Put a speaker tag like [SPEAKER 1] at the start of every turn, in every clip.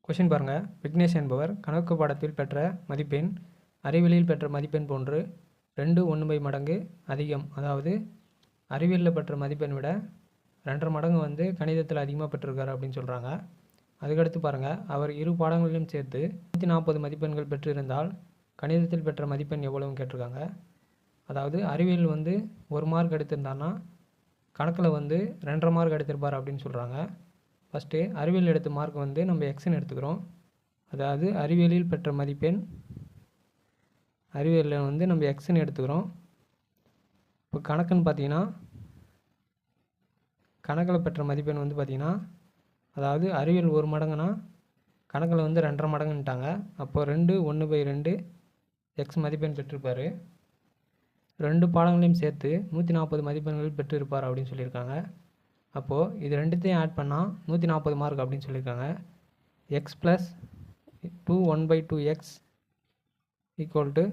[SPEAKER 1] Question பாருங்கள். விக்னேஷ் என்பவர் கணக்கு பாடத்தில் பெற்ற மதிப்பெண் அறிவியலில் பெற்ற மதிப்பெண் போன்று 2 மடங்கு அதிகம். அதாவது அறிவியலில் பெற்ற மதிப்பெண் விட 2.5 மடங்கு கணிதத்தில் அதிகமாக பெற்றிருக்காரு அப்படின்னு சொல்கிறாங்க. அதுக்கடுத்து பாருங்கள், அவர் இரு பாடங்களிலும் சேர்த்து 140 மதிப்பெண்கள் பெற்றிருந்தால் கணிதத்தில் பெற்ற மதிப்பெண் எவ்வளவுன்னு கேட்டிருக்காங்க. அதாவது அறிவியல் 1 மார்க் எடுத்திருந்தாருன்னா கணக்கில் 2.5 மார்க் எடுத்திருப்பார் அப்படின்னு சொல்கிறாங்க. ஃபஸ்ட்டு அறிவியல் எடுத்த மார்க் நம்ம எக்ஸ்ன்னு எடுத்துக்கிறோம். அதாவது அறிவியலில் பெற்ற மதிப்பெண் அறிவியலில் நம்ம எக்ஸ்ன்னு எடுத்துக்கிறோம். இப்போ கணக்குன்னு பார்த்தீங்கன்னா கணக்கில் பெற்ற மதிப்பெண் பார்த்திங்கன்னா, அதாவது அறிவியல் 1 மடங்குனா கணக்கில் 2.5 மடங்குன்ட்டாங்க. அப்போது 2 எக்ஸ் மதிப்பெண் பெற்றிருப்பார். 2 பாடங்களையும் சேர்த்து 140 மதிப்பெண்கள் பெற்றிருப்பார் அப்படின்னு சொல்லியிருக்காங்க. அப்போது இது ரெண்டுத்தையும் ஆட் பண்ணால் 140 மார்க் அப்படின்னு சொல்லியிருக்காங்க. X plus 2 1/2x equal to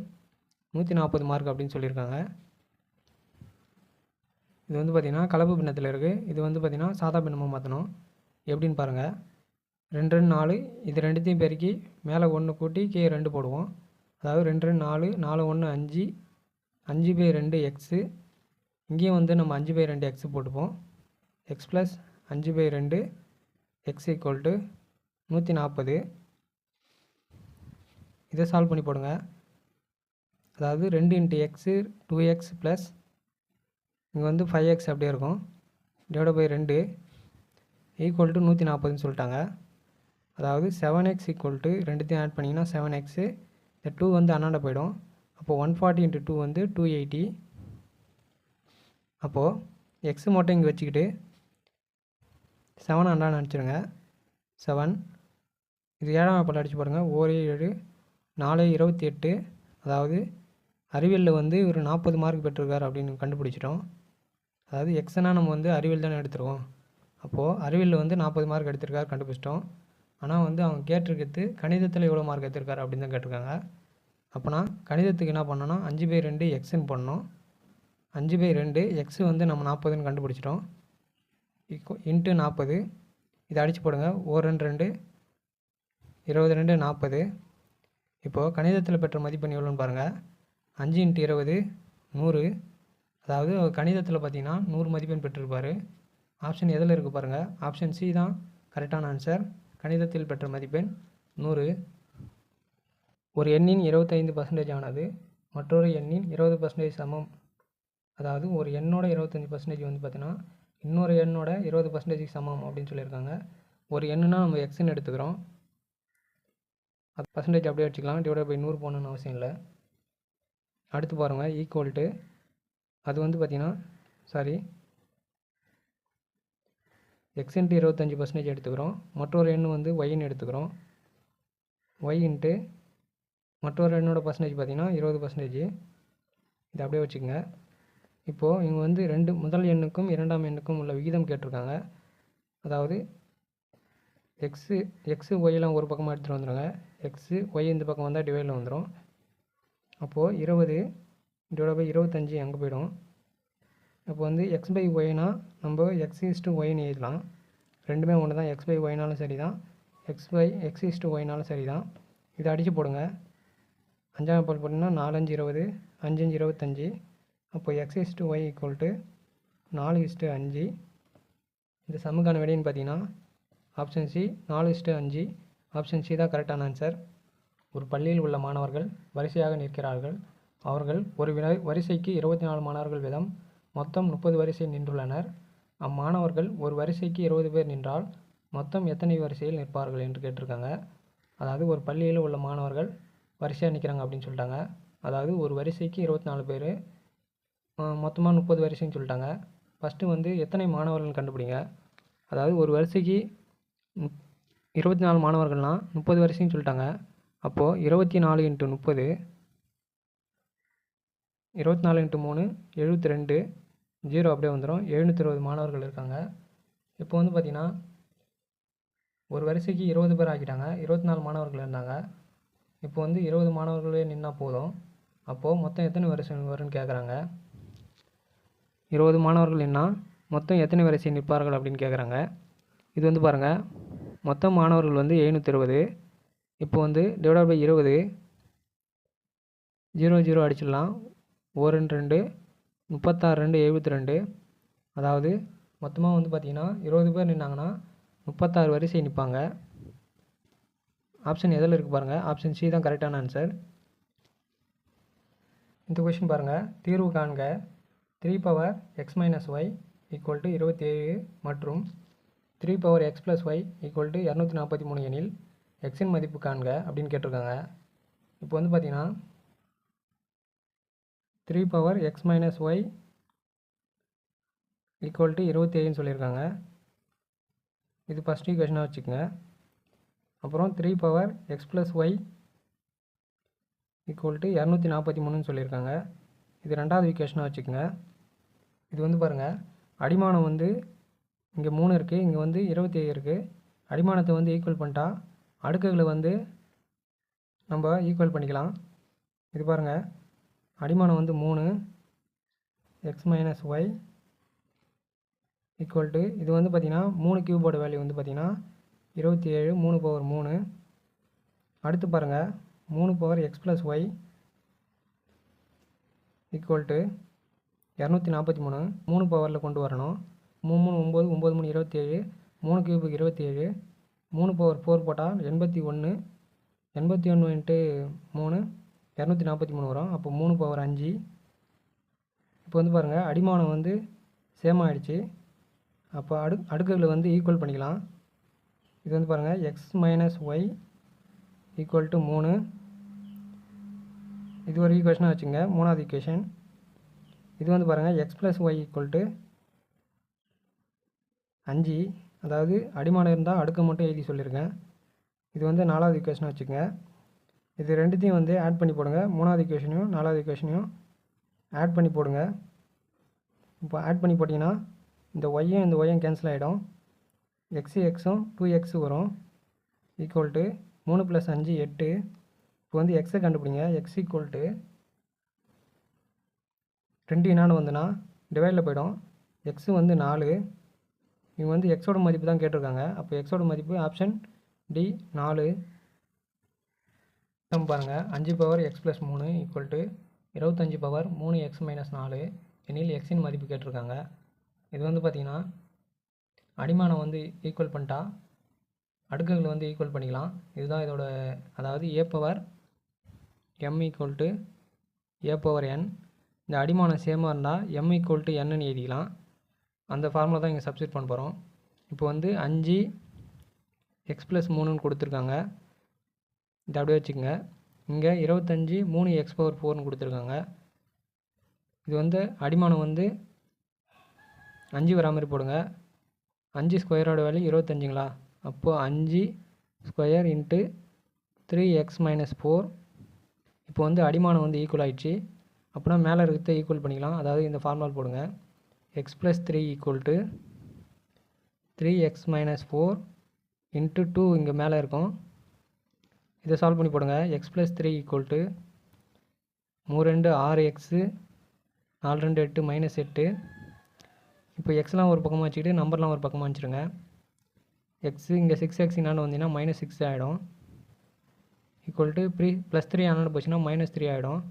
[SPEAKER 1] 140 mark அப்படின்னு சொல்லியிருக்காங்க. இது பார்த்திங்கன்னா கலப்பு பின்னத்தில் இருக்குது. இது பார்த்திங்கன்னா சாதா பின்னமாக மாற்றணும். எப்படின்னு பாருங்கள். 2 2 4 இது ரெண்டுத்தையும் பெருக்கி மேலே 1 கூட்டி கீழே 2 போடுவோம். அதாவது 2 2 4 4 1 5 5/2 எக்ஸு. இங்கேயும் நம்ம 5/2 எக்ஸு போட்டுப்போம். X plus 5/2 X equal to 140. இதை சால்வ் பண்ணி போடுங்க. அதாவது 2 × எக்ஸு 2x ப்ளஸ் இங்கே 5x அப்படியே இருக்கும் /2 ஈக்குவல் டு 140ன்னு சொல்லிட்டாங்க. அதாவது 7x ஈக்குவல் டு ரெண்டுத்தையும் ஆட் பண்ணிங்கன்னா 7x. இந்த 2 அண்ணாண்ட போயிடும். அப்போது 140 × 2 280. அப்போது எக்ஸு மட்டும் இங்கே வச்சுக்கிட்டு 7 அண்ணாண்ட அடிச்சிடுங்க. 7 இது 7ஆம் வாய்ப்பாடு அடித்து பாருங்கள். 1 7 4 28. அதாவது அறிவியலில் இவர் 40 மார்க் பெற்றிருக்கார் அப்படின்னு கண்டுபிடிச்சிட்டோம். அதாவது எக்ஸ்னா நம்ம அறிவியல் தானே எடுத்துருவோம். அப்போது அறிவியலில் 40 மார்க் எடுத்திருக்காரு கண்டுபிடிச்சிட்டோம். ஆனால் அவங்க கேட்டிருக்கிறது கணிதத்தில் எவ்வளோ மார்க் எடுத்திருக்காரு அப்படின்னு தான் கேட்டிருக்காங்க. அப்போனா கணிதத்துக்கு என்ன பண்ணோன்னா 5/2 எக்ஸ்ன்னு பண்ணணும். 5/2 எக்ஸு நம்ம 40ன்னு கண்டுபிடிச்சிட்டோம். இன்ட்டு 40. இதை அடித்து போடுங்க. 1 2 22 40. இப்போது கணிதத்தில் பெற்ற மதிப்பெண் எவ்வளோன்னு பாருங்கள். 5 × 20 100. அதாவது கணிதத்தில் பார்த்தீங்கன்னா 100 மதிப்பெண் பெற்றிருப்பார். ஆப்ஷன் எதில் இருக்குது பாருங்கள். ஆப்ஷன் சி தான் கரெக்டான ஆன்சர். கணிதத்தில் பெற்ற மதிப்பெண் 100. ஒரு எண்ணின் 25% ஆனது மற்றொரு எண்ணின் 20% சமம். அதாவது ஒரு எண்ணோட 25% பார்த்தீங்கன்னா இன்னொரு எண்ணோட 20% சமம் அப்படின்னு சொல்லியிருக்காங்க. ஒரு எண்ணுனா நம்ம எக்ஸ்ன்னு எடுத்துக்கிறோம். அது பர்சன்டேஜ் அப்படியே வச்சுக்கலாம். /100 போகணுன்னு அவசியம் இல்லை. அடுத்து பாருங்கள். ஈக்குவல் டு அது பார்த்திங்கன்னா எக்ஸ் இன்ட்டு 25% எடுத்துக்கிறோம். மற்றொரு எண் ஒய்ன்னு எடுத்துக்கிறோம். ஒய் இன்ட்டு மற்றொரு எண்ணோட பர்சன்டேஜ் பார்த்திங்கன்னா 20%. இதை அப்படியே வச்சுக்கோங்க. இப்போது இவங்க முதல் எண்ணுக்கும் 2ஆம் எண்ணுக்கும் உள்ள விகிதம் கேட்டிருக்காங்க. அதாவது எக்ஸு ஒய்யெலாம் ஒரு பக்கமாக எடுத்துகிட்டு வந்துடுங்க. எக்ஸு ஒய் இந்த பக்கம் வந்தால் டிவைடில் வந்துடும். அப்போது 20 / 25 அங்கே போயிடும். அப்போ x/yனா நம்ம x/yன்னு எழுதலாம். ரெண்டுமே ஒன்று தான். x/yனாலும் சரி தான், x/yனாலும் சரி தான். இதை அடித்து போடுங்க. 5ஆம் வாய்ப்பாடு போட்டிங்கன்னா 4 5 20 5 5 25. அப்போ x/y ஈக்குவல் டு 4:5. இந்த சம்முக்கான விடைன்னு பார்த்தீங்கன்னா ஆப்ஷன் சி 4:5. ஆப்ஷன் சி தான் கரெக்டான ஆன்சர். ஒரு பள்ளியில் உள்ள மாணவர்கள் வரிசையாக நிற்கிறார்கள். அவர்கள் ஒரு வரிசைக்கு 24 மாணவர்கள் வீதம் மொத்தம் 30 வரிசை நின்றுள்ளனர். அம்மாணவர்கள் ஒரு வரிசைக்கு 20 பேர் நின்றால் மொத்தம் எத்தனை வரிசையில் நிற்பார்கள் என்று கேட்டிருக்காங்க. அதாவது ஒரு பள்ளியில் உள்ள மாணவர்கள் வரிசையாக நிற்கிறாங்க அப்படின்னு சொல்லிட்டாங்க. அதாவது ஒரு வரிசைக்கு 24 பேர், மொத்தமாக 30 வரிசைன்னு சொல்லிட்டாங்க. ஃபஸ்ட்டு எத்தனை மாணவர்கள் கண்டுபிடிங்க. அதாவது ஒரு வரிசைக்கு 24 மாணவர்கள்னால் 30 வரிசைன்னு சொல்லிட்டாங்க. அப்போது 24 × 30 24 × 3 72. 0 அப்படியே வந்துடும். 720 மாணவர்கள் இருக்காங்க. இப்போ பார்த்திங்கன்னா ஒரு வரிசைக்கு 20 பேர் ஆக்கிட்டாங்க. 24 மாணவர்கள் இருந்தாங்க. இப்போ 20 மாணவர்களே நின்னால் போதும். அப்போது மொத்தம் எத்தனை வரிசை வரும்னு கேட்குறாங்க. 20 மாணவர்கள் நின்னால் மொத்தம் எத்தனை வரிசை நிற்பார்கள் அப்படின்னு கேட்குறாங்க. இது பாருங்கள். மொத்த மாணவர்கள் வந்து 720. இப்போ வந்து டிவைட் பை 20, 0 0 அடிச்சிடலாம். 1 2 36 2 72. அதாவது மொத்தமாக வந்து பார்த்திங்கன்னா 20 பேர் நின்னாங்கன்னா 36 வரிசை நிற்பாங்க. ஆப்ஷன் எதில் இருக்குது பாருங்கள், ஆப்ஷன் சி தான் கரெக்டான ஆன்சர். இந்த கொஷின் பாருங்கள், தீர்வு காண்க. 3 power x minus y equal to 27 மற்றும் 3 power x plus y equal to 243 எனில் எக்ஸின் மதிப்பு காண்க அப்படின்னு கேட்டிருக்காங்க. இப்போ வந்து பார்த்தீங்கன்னா 3 power x minus y equal to 27ன்னு சொல்லியிருக்காங்க. இது ஃபஸ்ட் ஈக்குவேஷனாக வச்சுக்கோங்க. அப்புறம் 3 power x plus y equal to 243ன்னு சொல்லியிருக்காங்க. இது ரெண்டாவது ஈக்குவேஷனாக வச்சுக்கோங்க. இது வந்து பாருங்கள், அடிமானம் வந்து இங்கே 3 இருக்குது, இங்கே வந்து 27 இருக்குது. அடிமானத்தை வந்து ஈக்குவல் பண்ணிட்டா அடுக்குகளை வந்து நம்ம ஈக்குவல் பண்ணிக்கலாம். இது பாருங்கள், அடிமானம் வந்து 3 x minus y equal to இது வந்து பார்த்திங்கன்னா 3 கியூபோட வேல்யூ வந்து பார்த்திங்கன்னா 27, 3 பவர் 3. அடுத்து பாருங்கள், 3 power x plus y equal to 243. 3 பவரில் கொண்டு வரணும். 3 3 9 9 3 27, 3 கியூபுக்கு 27, 3 பவர் 4 போட்டால் 81. 81 இன்ட்டு 3 243 வரும். அப்போ 3 பவர் 5. இப்போ வந்து பாருங்கள், அடிமானம் வந்து சேம் ஆகிடுச்சு. அப்போ அடுக்குகளை வந்து ஈக்குவல் பண்ணிக்கலாம். இது வந்து பாருங்கள், x minus y equal to 3. இது ஒரு ஈக்குவேஷனாக வச்சுங்க. மூணாவது ஈக்குவேஷன் இது வந்து பாருங்கள், x plus y equal to 5. அதாவது அடிமானம் இருந்தால் அடுக்க மட்டும் எழுதி சொல்லியிருக்கேன். இது வந்து நாலாவது ஈக்குவேஷனாக வச்சுக்கோங்க. இது ரெண்டுத்தையும் வந்து ஆட் பண்ணி போடுங்க. மூணாவது ஈக்குவேஷனையும் நாலாவது ஈக்குவேஷனையும் ஆட் பண்ணி போடுங்க. இப்போ ஆட் பண்ணி போட்டிங்கன்னா இந்த ஒய்யும் இந்த ஒய்யும் கேன்சல் ஆகிடும். எக்ஸு எக்ஸும் 2x வரும். Equal to 3 + 5 8. இப்போ வந்து எக்ஸை கண்டுபிடிங்க. எக்ஸ் ஈக்குவல் டு 2 என்னான்னு வந்துன்னா டிவைடில் போய்டும். எக்ஸு வந்து 4. இவங்க வந்து எக்ஸோட மதிப்பு தான் கேட்டிருக்காங்க. அப்போ எக்ஸோட மதிப்பு ஆப்ஷன் டி 4. நம்ம பாருங்கள், 5 power x plus 3 equal to 25 power 3 x minus 4 எனில் எக்ஸின் மதிப்பு கேட்டிருக்காங்க. இது வந்து பார்த்திங்கன்னா அடிமானம் வந்து ஈக்குவல் பண்ணிட்டா அடுக்குகளை வந்து ஈக்குவல் பண்ணிக்கலாம். இதுதான் இதோட, அதாவது a power m equal to a power n. இந்த அடிமானம் சேமாக இருந்தால் எம் ஈக்குவல் டு என்னன்னு எழுதிக்கலாம். அந்த ஃபார்முலா தான் இங்கே சப்ஸ்டிட் பண்ண போகிறோம். இப்போ வந்து 5 எக்ஸ் ப்ளஸ் 3ன்னு கொடுத்துருக்காங்க. இதை அப்படியே வச்சுக்கோங்க. இங்கே 25 3 எக்ஸ் பவர் 4ன்னு கொடுத்துருக்காங்க. இது வந்து அடிமானம் வந்து 5 வரா மாதிரி போடுங்க. 5 ஸ்கொயரோட வேல்யூ 25ங்களா? அப்போது 5 ஸ்கொயர் இன்ட்டு 3x மைனஸ் 4. இப்போ வந்து அடிமானம் வந்து ஈக்குவல் ஆகிடுச்சு. அப்படின்னா மேலே இருக்கிறத ஈக்குவல் பண்ணிக்கலாம். அதாவது இந்த ஃபார்முலா போடுங்க. X plus 3 equal to 3x minus 4 into 2 இங்கே மேலே இருக்கும். இதை சால்வ் பண்ணி போடுங்க. X plus 3 equal to 3 2 6x 4 2 8 minus 8. இப்போ எக்ஸ்லாம் ஒரு பக்கமாக வச்சுக்கிட்டு நம்பர்லாம் ஒரு பக்கமாக வச்சுருங்க. எக்ஸு இங்கே 6x என்னான்னு வந்தீங்கன்னா -6 ஆகிடும். ஈக்குவல் டு +3 ஆனான்னு போச்சுன்னா -3 ஆகிடும்.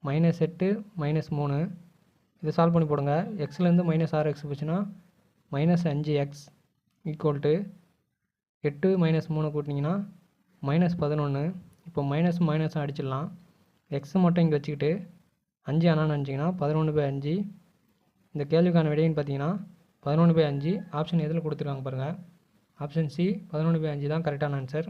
[SPEAKER 1] -8 -3. இதை சால்வ் பண்ணி போடுங்க. எக்ஸ்லேருந்து -6x போச்சுன்னா -5x ஈக்குவல் டு 8 -3 கூட்டினீங்கன்னா -11. இப்போ மைனஸ் அடிச்சிடலாம். எக்ஸ் மட்டும் இங்கே வச்சுக்கிட்டு 5 ஆனான்னு நினச்சிங்கன்னா 11/5. இந்த கேள்விக்கான விடைன்னு பார்த்தீங்கன்னா 11/5. ஆப்ஷன் எதில் கொடுத்துருக்காங்க பாருங்கள், ஆப்ஷன் சி 11/5 தான் கரெக்டான ஆன்சர்.